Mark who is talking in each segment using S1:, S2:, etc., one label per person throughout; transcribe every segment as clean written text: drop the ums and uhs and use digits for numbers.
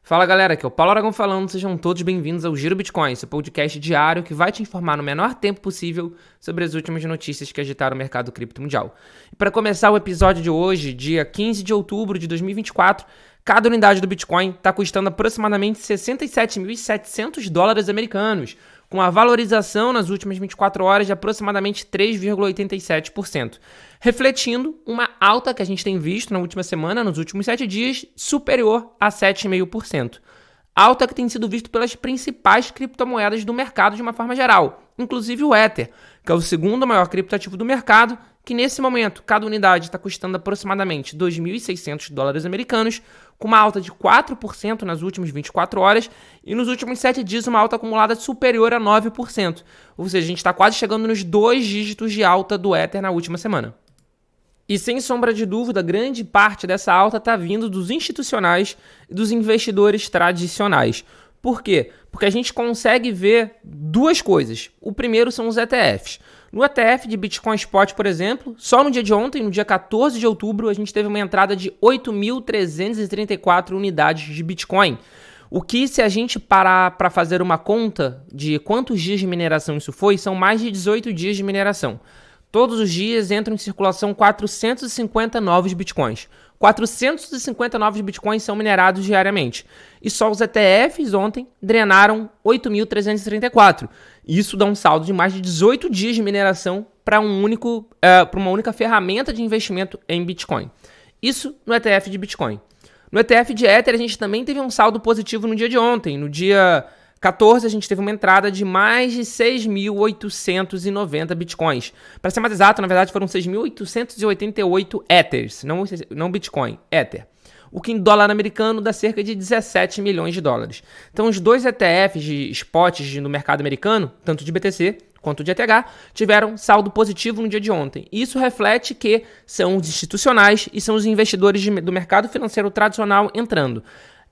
S1: Fala galera, aqui é o Paulo Aragão falando, sejam todos bem-vindos ao Giro Bitcoin, seu podcast diário que vai te informar no menor tempo possível sobre as últimas notícias que agitaram o mercado cripto mundial. E para começar o episódio de hoje, dia 15 de outubro de 2024, cada unidade do Bitcoin está custando aproximadamente 67.700 dólares americanos, com a valorização nas últimas 24 horas de aproximadamente 3,87%, refletindo uma alta que a gente tem visto na última semana, nos últimos 7 dias, superior a 7,5%. Alta que tem sido visto pelas principais criptomoedas do mercado de uma forma geral, inclusive o Ether, que é o segundo maior criptoativo do mercado, que nesse momento cada unidade está custando aproximadamente 2.600 dólares americanos, com uma alta de 4% nas últimas 24 horas e nos últimos 7 dias uma alta acumulada superior a 9%. Ou seja, a gente está quase chegando nos 2 dígitos de alta do Ether na última semana. E sem sombra de dúvida, grande parte dessa alta está vindo dos institucionais e dos investidores tradicionais. Por quê? Porque a gente consegue ver duas coisas. O primeiro são os ETFs. No ETF de Bitcoin Spot, por exemplo, só no dia de ontem, no dia 14 de outubro, a gente teve uma entrada de 8.334 unidades de Bitcoin. O que, se a gente parar para fazer uma conta de quantos dias de mineração isso foi, são mais de 18 dias de mineração. Todos os dias entram em circulação 450 novos Bitcoins. 450 novos Bitcoins são minerados diariamente. E só os ETFs ontem drenaram 8.334. Isso dá um saldo de mais de 18 dias de mineração para uma única ferramenta de investimento em Bitcoin. Isso no ETF de Bitcoin. No ETF de Ether, a gente também teve um saldo positivo no dia de ontem. No dia 14, a gente teve uma entrada de mais de 6.890 Bitcoins. Para ser mais exato, na verdade, foram 6.888 Ethers, não Bitcoin, Ether. O que em dólar americano dá cerca de 17 milhões de dólares. Então, os dois ETFs de spots no mercado americano, tanto de BTC quanto de ETH, tiveram saldo positivo no dia de ontem. Isso reflete que são os institucionais e são os investidores do mercado financeiro tradicional entrando.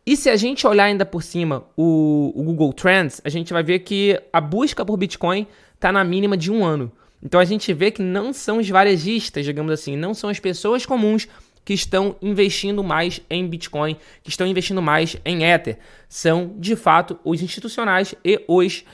S1: E se a gente olhar ainda por cima o Google Trends, a gente vai ver que a busca por Bitcoin está na mínima de 1 ano. Então a gente vê que não são os varejistas, digamos assim, não são as pessoas comuns que estão investindo mais em Bitcoin, que estão investindo mais em Ether. São, de fato, os institucionais e os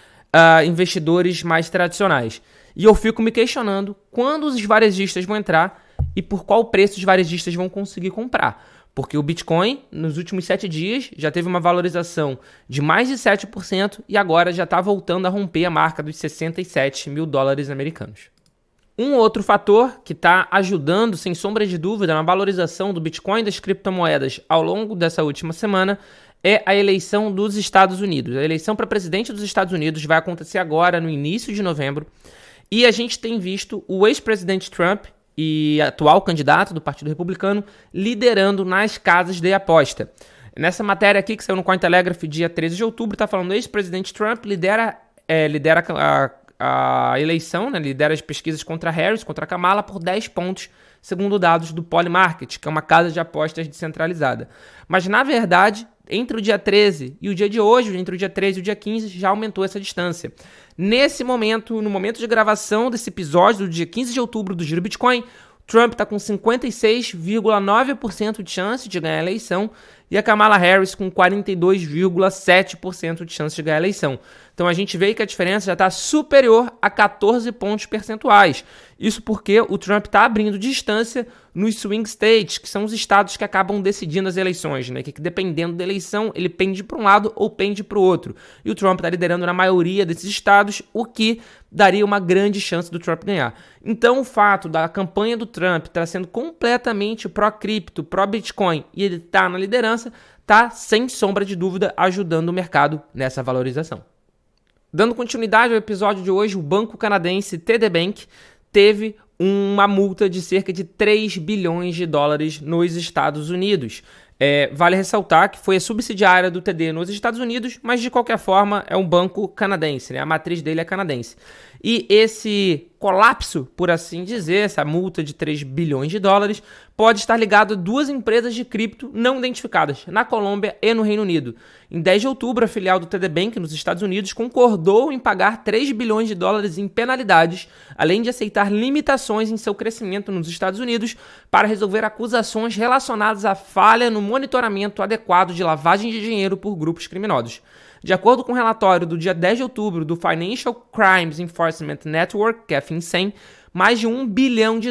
S1: investidores mais tradicionais. E eu fico me questionando quando os varejistas vão entrar e por qual preço os varejistas vão conseguir comprar. Porque o Bitcoin, nos últimos 7 dias, já teve uma valorização de mais de 7% e agora já está voltando a romper a marca dos 67 mil dólares americanos. Um outro fator que está ajudando, sem sombra de dúvida, na valorização do Bitcoin e das criptomoedas ao longo dessa última semana é a eleição dos Estados Unidos. A eleição para presidente dos Estados Unidos vai acontecer agora, no início de novembro, e a gente tem visto o ex-presidente Trump e atual candidato do Partido Republicano liderando nas casas de aposta. Nessa matéria aqui que saiu no Cointelegraph dia 13 de outubro, está falando que o ex-presidente Trump lidera a eleição, né, lidera as pesquisas contra Harris, contra Kamala, por 10 pontos, segundo dados do Polymarket, que é uma casa de apostas descentralizada. Mas, na verdade, entre o dia 13 e o dia de hoje, entre o dia 13 e o dia 15, já aumentou essa distância. Nesse momento, no momento de gravação desse episódio, do dia 15 de outubro do Giro Bitcoin, Trump está com 56,9% de chance de ganhar a eleição e a Kamala Harris com 42,7% de chance de ganhar a eleição. Então a gente vê que a diferença já está superior a 14 pontos percentuais. Isso porque o Trump está abrindo distância nos swing states, que são os estados que acabam decidindo as eleições, né? Que dependendo da eleição, ele pende para um lado ou pende para o outro. E o Trump está liderando na maioria desses estados, o que daria uma grande chance do Trump ganhar. Então o fato da campanha do Trump estar sendo completamente pró-cripto, pró-Bitcoin, e ele está na liderança, está, sem sombra de dúvida, ajudando o mercado nessa valorização. Dando continuidade ao episódio de hoje, o banco canadense TD Bank teve uma multa de cerca de 3 bilhões de dólares nos Estados Unidos. Vale ressaltar que foi a subsidiária do TD nos Estados Unidos, mas de qualquer forma é um banco canadense, né? A matriz dele é canadense. E esse colapso, por assim dizer, essa multa de 3 bilhões de dólares, pode estar ligado a 2 empresas de cripto não identificadas, na Colômbia e no Reino Unido. Em 10 de outubro, a filial do TD Bank nos Estados Unidos concordou em pagar 3 bilhões de dólares em penalidades, além de aceitar limitações em seu crescimento nos Estados Unidos para resolver acusações relacionadas à falha no monitoramento adequado de lavagem de dinheiro por grupos criminosos. De acordo com o relatório do dia 10 de outubro do Financial Crimes Enforcement Network, que é a FinCEN, mais de $1 bilhão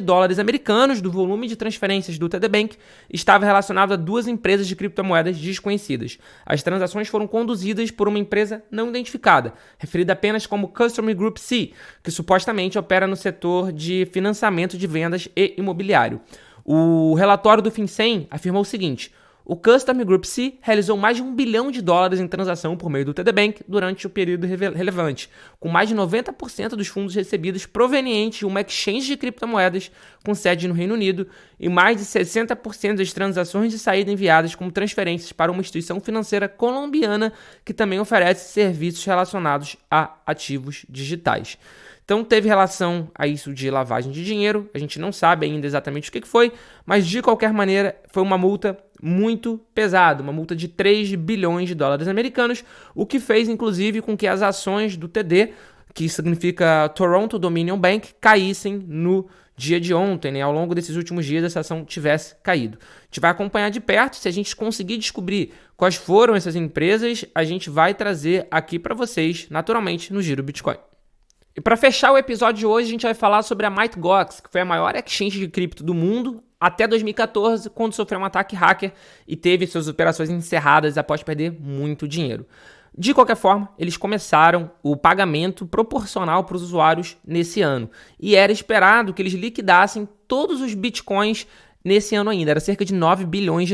S1: americanos do volume de transferências do TD Bank estava relacionado a 2 empresas de criptomoedas desconhecidas. As transações foram conduzidas por uma empresa não identificada, referida apenas como Customer Group C, que supostamente opera no setor de financiamento de vendas e imobiliário. O relatório do FinCEN afirmou o seguinte: o Customer Group C realizou mais de $1 bilhão em transação por meio do TD Bank durante o período relevante, com mais de 90% dos fundos recebidos provenientes de uma exchange de criptomoedas com sede no Reino Unido e mais de 60% das transações de saída enviadas como transferências para uma instituição financeira colombiana que também oferece serviços relacionados a ativos digitais. Então teve relação a isso de lavagem de dinheiro, a gente não sabe ainda exatamente o que foi, mas de qualquer maneira foi uma multa muito pesada, uma multa de $3 bilhões americanos, o que fez inclusive com que as ações do TD, que significa Toronto Dominion Bank, caíssem no dia de ontem, né? Ao longo desses últimos dias essa ação tivesse caído. A gente vai acompanhar de perto, se a gente conseguir descobrir quais foram essas empresas, a gente vai trazer aqui para vocês, naturalmente, no Giro Bitcoin. E para fechar o episódio de hoje, a gente vai falar sobre a Mt. Gox, que foi a maior exchange de cripto do mundo até 2014, quando sofreu um ataque hacker e teve suas operações encerradas após perder muito dinheiro. De qualquer forma, eles começaram o pagamento proporcional para os usuários nesse ano. E era esperado que eles liquidassem todos os bitcoins nesse ano ainda, era cerca de $9 bilhões.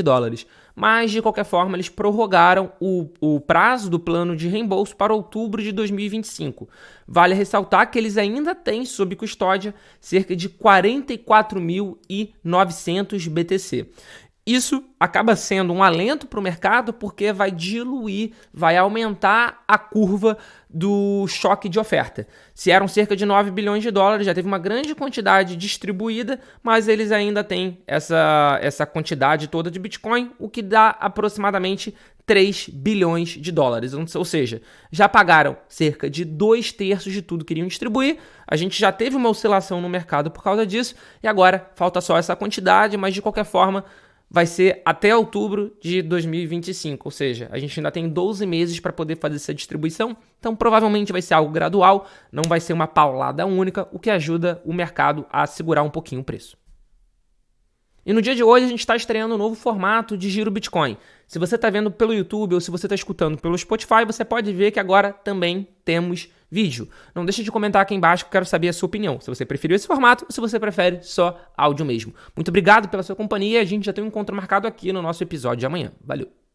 S1: Mas, de qualquer forma, eles prorrogaram o prazo do plano de reembolso para outubro de 2025. Vale ressaltar que eles ainda têm sob custódia cerca de 44.900 BTC. Isso acaba sendo um alento para o mercado porque vai diluir, vai aumentar a curva do choque de oferta. Se eram cerca de $9 bilhões, já teve uma grande quantidade distribuída, mas eles ainda têm essa quantidade toda de Bitcoin, o que dá aproximadamente $3 bilhões. Ou seja, já pagaram cerca de 2/3 de tudo que iriam distribuir. A gente já teve uma oscilação no mercado por causa disso e agora falta só essa quantidade, mas de qualquer forma vai ser até outubro de 2025, ou seja, a gente ainda tem 12 meses para poder fazer essa distribuição, então provavelmente vai ser algo gradual, não vai ser uma paulada única, o que ajuda o mercado a segurar um pouquinho o preço. E no dia de hoje a gente está estreando um novo formato de Giro Bitcoin. Se você está vendo pelo YouTube ou se você está escutando pelo Spotify, você pode ver que agora também temos vídeo. Não deixe de comentar aqui embaixo que eu quero saber a sua opinião. Se você preferiu esse formato ou se você prefere só áudio mesmo. Muito obrigado pela sua companhia. A gente já tem um encontro marcado aqui no nosso episódio de amanhã. Valeu!